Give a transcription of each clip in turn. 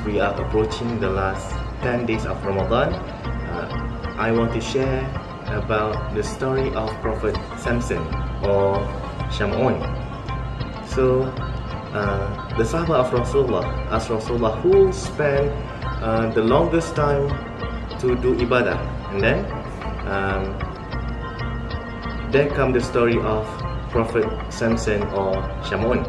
we are approaching the last 10 days of Ramadan, I want to share about the story of Prophet Samson or Shamun. So the Sahaba of Rasulullah asked Rasulullah who spent the longest time to do ibadah, and then there comes the story of Prophet Samson or Shamun,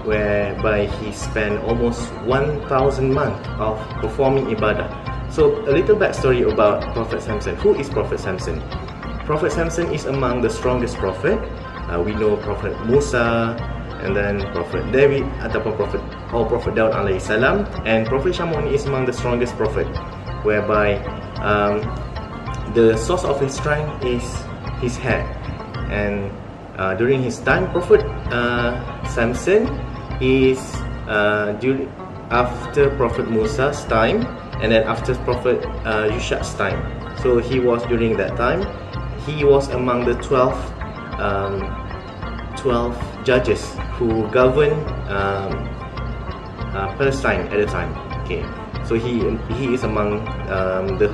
whereby he spent almost 1,000 months of performing ibadah. So a little backstory about Prophet Samson. Who is Prophet Samson? Prophet Samson is among the strongest prophet. We know Prophet Musa, and then Prophet David ataupun Prophet Daud alaihi salam, and Prophet Shamun is among the strongest prophet, whereby the source of his strength is his hair. And during his time, Prophet Samson is after Prophet Musa's time, and then after Prophet Yusha''s time. So he was during that time. He was among the 12 judges who governed Palestine at the time. Okay, so he is among the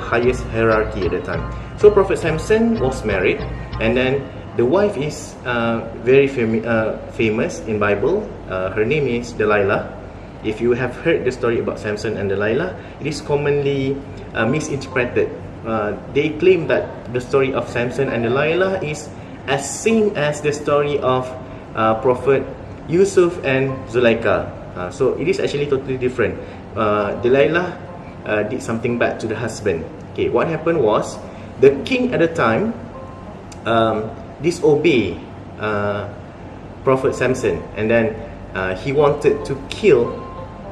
highest hierarchy at the time. So Prophet Samson was married, and then the wife is very famous in Bible. Her name is Delilah. If you have heard the story about Samson and Delilah, it is commonly misinterpreted. They claim that the story of Samson and Delilah is as same as the story of Prophet Yusuf and Zulaikha. So it is actually totally different. Delilah did something bad to the husband. Okay, what happened was the king at the time disobeyed Prophet Samson, and then he wanted to kill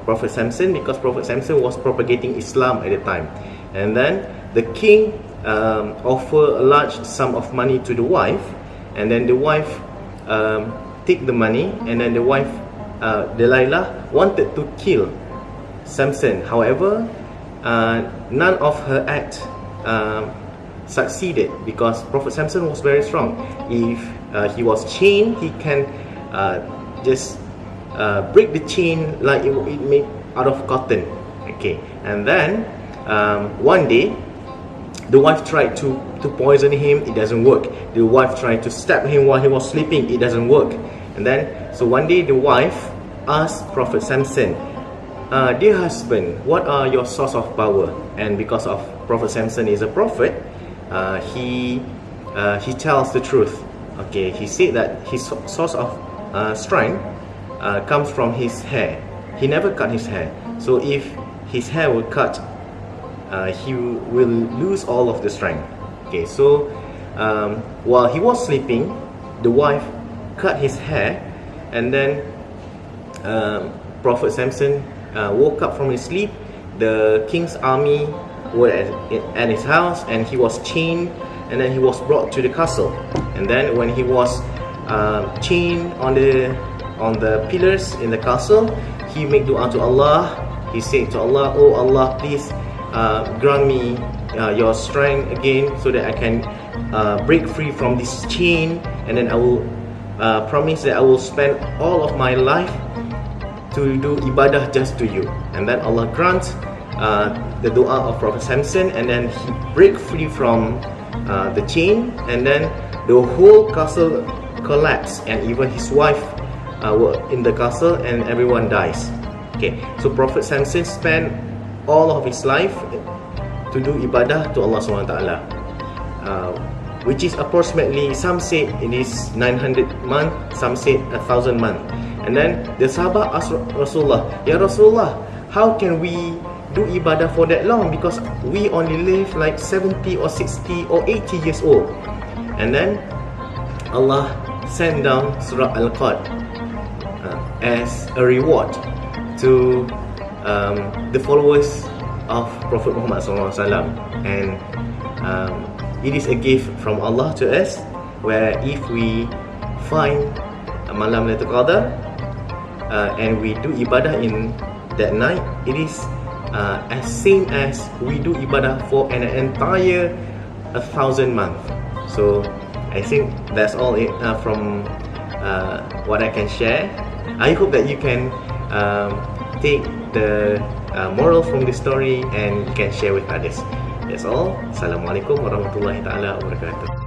Prophet Samson because Prophet Samson was propagating Islam at the time. And then the king offered a large sum of money to the wife, and then the wife take the money, and then the wife Delilah wanted to kill Samson. However, none of her act succeeded because Prophet Samson was very strong. If he was chained, he can just break the chain like it made out of cotton. Okay, and then one day the wife tried to poison him. It doesn't work. The wife tried to stab him while he was sleeping. It doesn't work. And then so one day the wife asked Prophet Samson, dear husband, what are your source of power? And because of Prophet Samson is a prophet, he tells the truth. Okay, he said that his source of strength comes from his hair. He never cut his hair. So if his hair will cut, he will lose all of the strength. Okay, so while he was sleeping, the wife cut his hair, and then Prophet Samson woke up from his sleep. The king's army were at his house, and he was chained, and then he was brought to the castle. And then when he was chained on the pillars in the castle, he made dua to Allah. He said to Allah, oh Allah, please grant me your strength again so that I can break free from this chain, and then I will promise that I will spend all of my life to do ibadah just to you. And then Allah grant the dua of Prophet Samson, and then he break free from the chain, and then the whole castle collapsed, and even his wife were in the castle, and everyone dies. Okay, so Prophet Samson spent all of his life to do ibadah to Allah SWT, which is approximately, some say it is 900 months, some say 1,000 months. And then the Sahaba asked Rasulullah, Ya Rasulullah, how can we do ibadah for that long? Because we only live like 70 or 60 or 80 years old. And then Allah sent down Surah Al-Qadr as a reward to the followers of Prophet Muhammad SAW. And it is a gift from Allah to us, where if we find Malam Lailatul Qadr and we do ibadah in that night, it is as same as we do ibadah for an entire 1,000 months. So I think that's all from what I can share. I hope that you can take the moral from the story and you can share with others. That's all. Assalamualaikum warahmatullahi taala wabarakatuh.